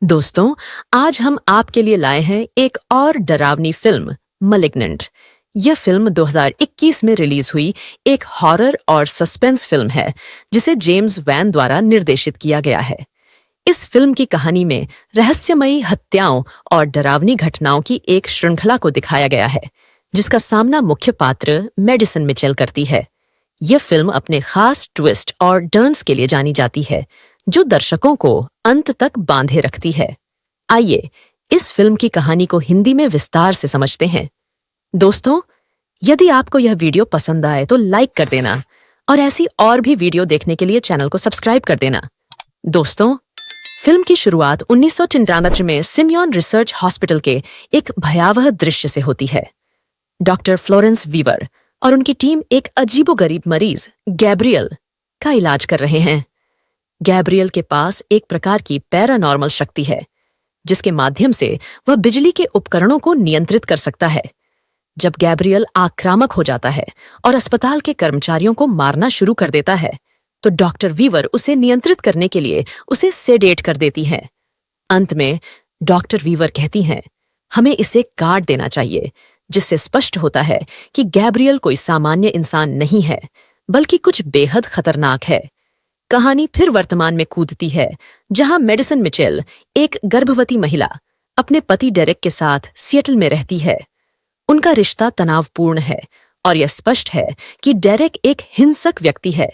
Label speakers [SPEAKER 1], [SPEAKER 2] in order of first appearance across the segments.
[SPEAKER 1] दोस्तों, आज हम आपके लिए लाए हैं एक और डरावनी फिल्म मलिग्नेंट। यह फिल्म 2021 में रिलीज हुई एक हॉरर और सस्पेंस फिल्म है जिसे जेम्स वैन द्वारा निर्देशित किया गया है। इस फिल्म की कहानी में रहस्यमयी हत्याओं और डरावनी घटनाओं की एक श्रृंखला को दिखाया गया है, जिसका सामना मुख्य पात्र मेडिसन मिचेल करती है। यह फिल्म अपने खास ट्विस्ट और टर्न्स के लिए जानी जाती है, जो दर्शकों को अंत तक बांधे रखती है। आइए इस फिल्म की कहानी को हिंदी में विस्तार से समझते हैं। दोस्तों, यदि आपको यह वीडियो पसंद आए तो लाइक कर देना और ऐसी और भी वीडियो देखने के लिए चैनल को सब्सक्राइब कर देना। दोस्तों, फिल्म की शुरुआत 1993 में सिमियन रिसर्च हॉस्पिटल के एक भयावह दृश्य से होती है। डॉक्टर फ्लोरेंस वीवर और उनकी टीम एक अजीबोगरीब मरीज गैब्रियल का इलाज कर रहे हैं। गैब्रियल के पास एक प्रकार की पैरानॉर्मल शक्ति है, जिसके माध्यम से वह बिजली के उपकरणों को नियंत्रित कर सकता है। जब गैब्रियल आक्रामक हो जाता है और अस्पताल के कर्मचारियों को मारना शुरू कर देता है, तो डॉक्टर वीवर उसे नियंत्रित करने के लिए उसे सेडेट कर देती हैं। अंत में डॉक्टर वीवर कहती हैं, हमें इसे काट देना चाहिए, जिससे स्पष्ट होता है कि गैब्रियल कोई सामान्य इंसान नहीं है, बल्कि कुछ बेहद खतरनाक है। कहानी फिर वर्तमान में कूदती है, जहां मेडिसन मिचेल, एक गर्भवती महिला, अपने पति डेरेक के साथ सिएटल में रहती है। उनका रिश्ता तनावपूर्ण है और यह स्पष्ट है कि डेरेक एक हिंसक व्यक्ति है।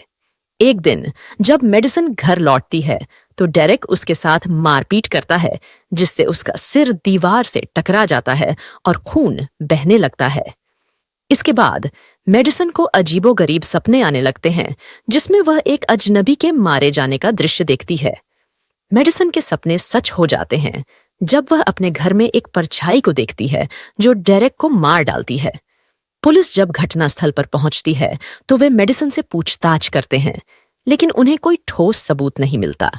[SPEAKER 1] एक दिन जब मेडिसन घर लौटती है, तो डेरेक उसके साथ मारपीट करता है, जिससे उसका सिर दीवार से टकरा जाता है और खून बहने लगता है। इसके बाद मेडिसन को अजीबोगरीब सपने आने लगते हैं, जिसमें वह एक अजनबी के मारे जाने का दृश्य देखती है। मेडिसन के सपने सच हो जाते हैं जब वह अपने घर में एक परछाई को देखती है, जो डेरेक को मार डालती है। पुलिस जब घटनास्थल पर पहुंचती है, तो वे मेडिसन से पूछताछ करते हैं, लेकिन उन्हें कोई ठोस सबूत नहीं मिलता।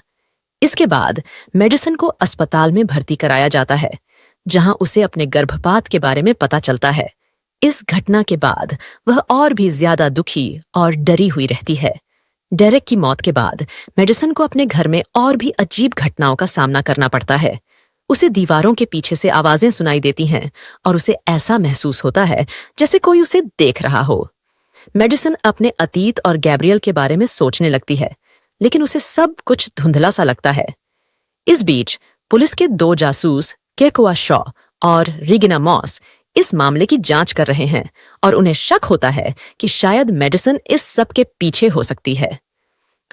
[SPEAKER 1] इसके बाद मेडिसन को अस्पताल में भर्ती कराया जाता है, जहां उसे अपने गर्भपात के बारे में पता चलता है। इस घटना के बाद वह और भी ज्यादा दुखी और डरी हुई रहती है। डेरेक की मौत के बाद मेडिसन को अपने घर में और भी अजीब घटनाओं का सामना करना पड़ता है। उसे दीवारों के पीछे से आवाजें सुनाई देती हैं और उसे ऐसा महसूस होता है जैसे कोई उसे देख रहा हो। मेडिसन अपने अतीत और गैब्रियल के बारे में सोचने लगती है, लेकिन उसे सब कुछ धुंधला सा लगता है। इस बीच पुलिस के 2 जासूस, केकोआ शॉ और रिगिना मॉस, इस मामले की जांच कर रहे हैं और उन्हें शक होता है कि शायद मेडिसन इस सब के पीछे हो सकती है।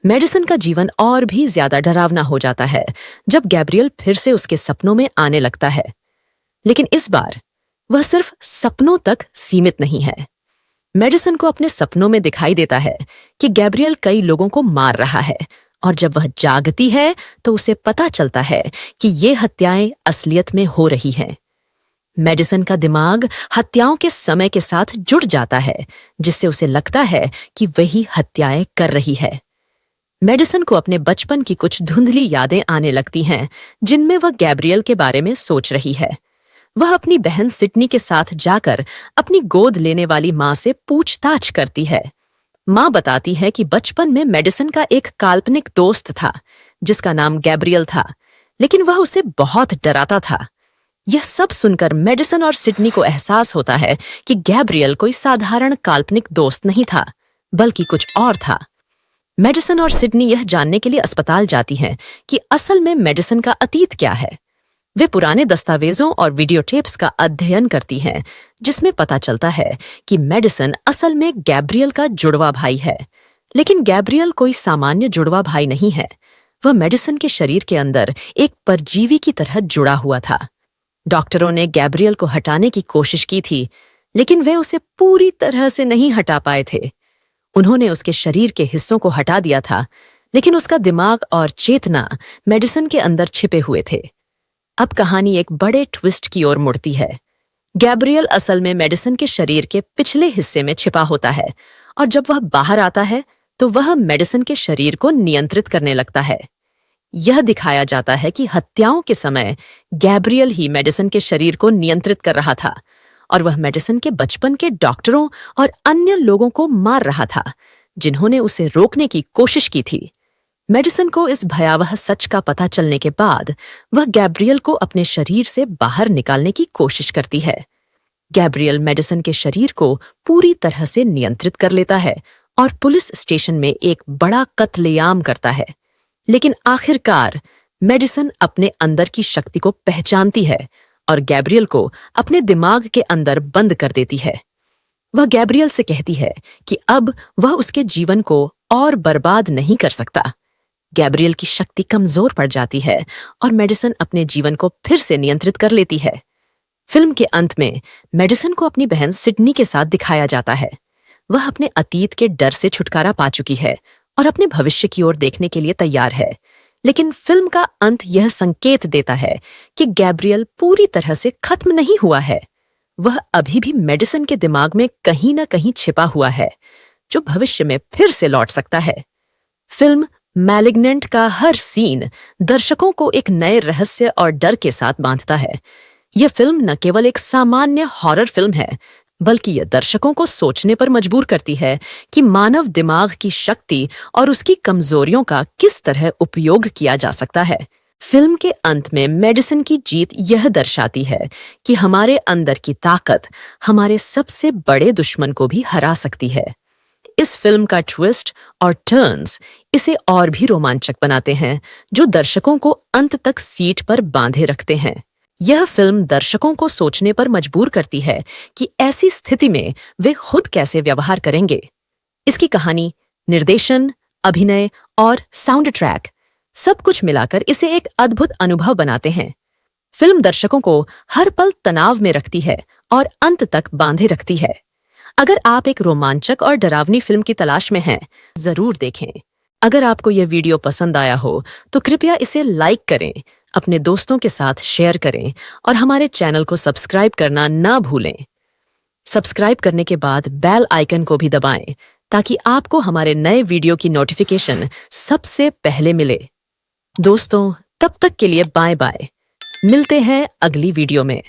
[SPEAKER 1] मेडिसन का जीवन और भी ज्यादा डरावना हो जाता है जब गैब्रियल फिर से उसके सपनों में आने लगता है, लेकिन इस बार वह सिर्फ सपनों तक सीमित नहीं है। मेडिसन को अपने सपनों में दिखाई देता है कि गैब्रियल कई लोगों को मार रहा है, और जब वह जागती है तो उसे पता चलता है कि ये हत्याएं असलियत में हो रही हैं। मेडिसन का दिमाग हत्याओं के समय के साथ जुड़ जाता है, जिससे उसे लगता है कि वही हत्याएं कर रही है। मेडिसन को अपने बचपन की कुछ धुंधली यादें आने लगती हैं, जिनमें वह गैब्रियल के बारे में सोच रही है। वह अपनी बहन सिडनी के साथ जाकर अपनी गोद लेने वाली माँ से पूछताछ करती है। माँ बताती है कि बचपन में मेडिसन का एक काल्पनिक दोस्त था, जिसका नाम गैब्रियल था, लेकिन वह उसे बहुत डराता था। यह सब सुनकर मेडिसन और सिडनी को एहसास होता है कि गैब्रियल कोई साधारण काल्पनिक दोस्त नहीं था, बल्कि कुछ और था। मेडिसन और सिडनी यह जानने के लिए अस्पताल जाती हैं कि असल में मेडिसन का अतीत क्या है। वे पुराने दस्तावेजों और वीडियो टेप्स का अध्ययन करती हैं, जिसमें पता चलता है कि मेडिसन असल में गैब्रियल का जुड़वा भाई है। लेकिन गैब्रियल कोई सामान्य जुड़वा भाई नहीं है। वह मेडिसन के शरीर के अंदर एक परजीवी की तरह जुड़ा हुआ था। डॉक्टरों ने गैब्रियल को हटाने की कोशिश की थी, लेकिन वे उसे पूरी तरह से नहीं हटा पाए थे। उन्होंने उसके शरीर के हिस्सों को हटा दिया था, लेकिन उसका दिमाग और चेतना मेडिसन के अंदर छिपे हुए थे। अब कहानी एक बड़े ट्विस्ट की ओर मुड़ती है। गैब्रियल असल में मेडिसन के शरीर के पिछले हिस्से में छिपा होता है, और जब वह बाहर आता है तो वह मेडिसन के शरीर को नियंत्रित करने लगता है। यह दिखाया जाता है कि हत्याओं के समय गैब्रियल ही मेडिसन के शरीर को नियंत्रित कर रहा था, और वह मेडिसन के बचपन के डॉक्टरों और अन्य लोगों को मार रहा था, जिन्होंने उसे रोकने की कोशिश की थी। मेडिसन को इस भयावह सच का पता चलने के बाद वह गैब्रियल को अपने शरीर से बाहर निकालने की कोशिश करती है। गैब्रियल मेडिसन के शरीर को पूरी तरह से नियंत्रित कर लेता है और पुलिस स्टेशन में एक बड़ा कत्लेआम करता है। लेकिन आखिरकार मेडिसन अपने अंदर की शक्ति को पहचानती है और गैब्रियल को अपने दिमाग के अंदर बंद कर देती है। वह गैब्रियल से कहती है कि अब वह उसके जीवन को और बर्बाद नहीं कर सकता। गैब्रियल की शक्ति कमजोर पड़ जाती है और मेडिसन अपने जीवन को फिर से नियंत्रित कर लेती है। फिल्म के अंत में मेडिसन को अपनी बहन सिडनी के साथ दिखाया जाता है। वह अपने अतीत के डर से छुटकारा पा चुकी है और अपने भविष्य की ओर देखने के लिए तैयार है। लेकिन फिल्म का अंत यह संकेत देता है कि गैब्रियल पूरी तरह से खत्म नहीं हुआ है। वह अभी भी मेडिसन के दिमाग में कहीं ना कहीं छिपा हुआ है, जो भविष्य में फिर से लौट सकता है। फिल्म मैलिग्नेंट का हर सीन दर्शकों को एक नए रहस्य और डर के साथ बांधता है। यह फिल्म न केवल एक सामान्य हॉरर फिल्म है, बल्कि यह दर्शकों को सोचने पर मजबूर करती है कि मानव दिमाग की शक्ति और उसकी कमजोरियों का किस तरह उपयोग किया जा सकता है। फिल्म के अंत में मेडिसन की जीत यह दर्शाती है कि हमारे अंदर की ताकत हमारे सबसे बड़े दुश्मन को भी हरा सकती है। इस फिल्म का ट्विस्ट और टर्न्स इसे और भी रोमांचक बनाते हैं, जो दर्शकों को अंत तक सीट पर बांधे रखते हैं। यह फिल्म दर्शकों को सोचने पर मजबूर करती है कि ऐसी स्थिति में वे खुद कैसे व्यवहार करेंगे। इसकी कहानी, निर्देशन, अभिनय और साउंड ट्रैक सब कुछ मिलाकर इसे एक अद्भुत अनुभव बनाते हैं। फिल्म दर्शकों को हर पल तनाव में रखती है और अंत तक बांधे रखती है। अगर आप एक रोमांचक और डरावनी फिल्म की तलाश में हैं, जरूर देखें। अगर आपको यह वीडियो पसंद आया हो तो कृपया इसे लाइक करें, अपने दोस्तों के साथ शेयर करें और हमारे चैनल को सब्सक्राइब करना ना भूलें। सब्सक्राइब करने के बाद बेल आइकन को भी दबाएं ताकि आपको हमारे नए वीडियो की नोटिफिकेशन सबसे पहले मिले। दोस्तों, तब तक के लिए बाय बाय। मिलते हैं अगली वीडियो में।